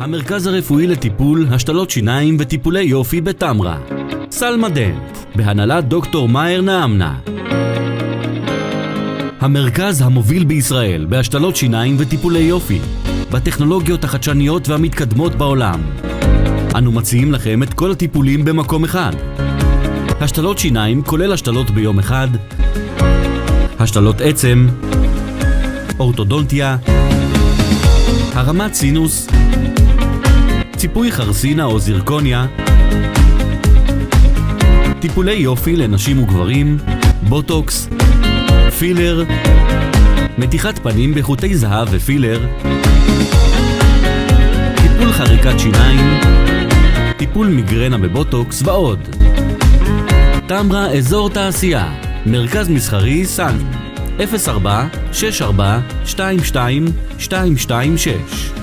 המרכז הרפואי לטיפול, השתלות שיניים וטיפולי יופי בתמרה. סלמה דנט, בהנהלת דוקטור מאיר נעמנה. המרכז המוביל בישראל בהשתלות שיניים וטיפולי יופי, בטכנולוגיות החדשניות והמתקדמות בעולם. אנו מציעים לכם את כל הטיפולים במקום אחד. השתלות שיניים כולל השתלות ביום אחד, השתלות עצם, אורתודונטיה, הרמת סינוס, ציפוי חרסינה או זירקוניה, טיפולי יופי לנשים וגברים, בוטוקס, פילר, מתיחת פנים בחוטי זהב ופילר, טיפול חריקת שיניים, טיפול מיגרנה בבוטוקס ועוד. תמרה אזור תעשייה, מרכז מסחרי סן 04-64-22-226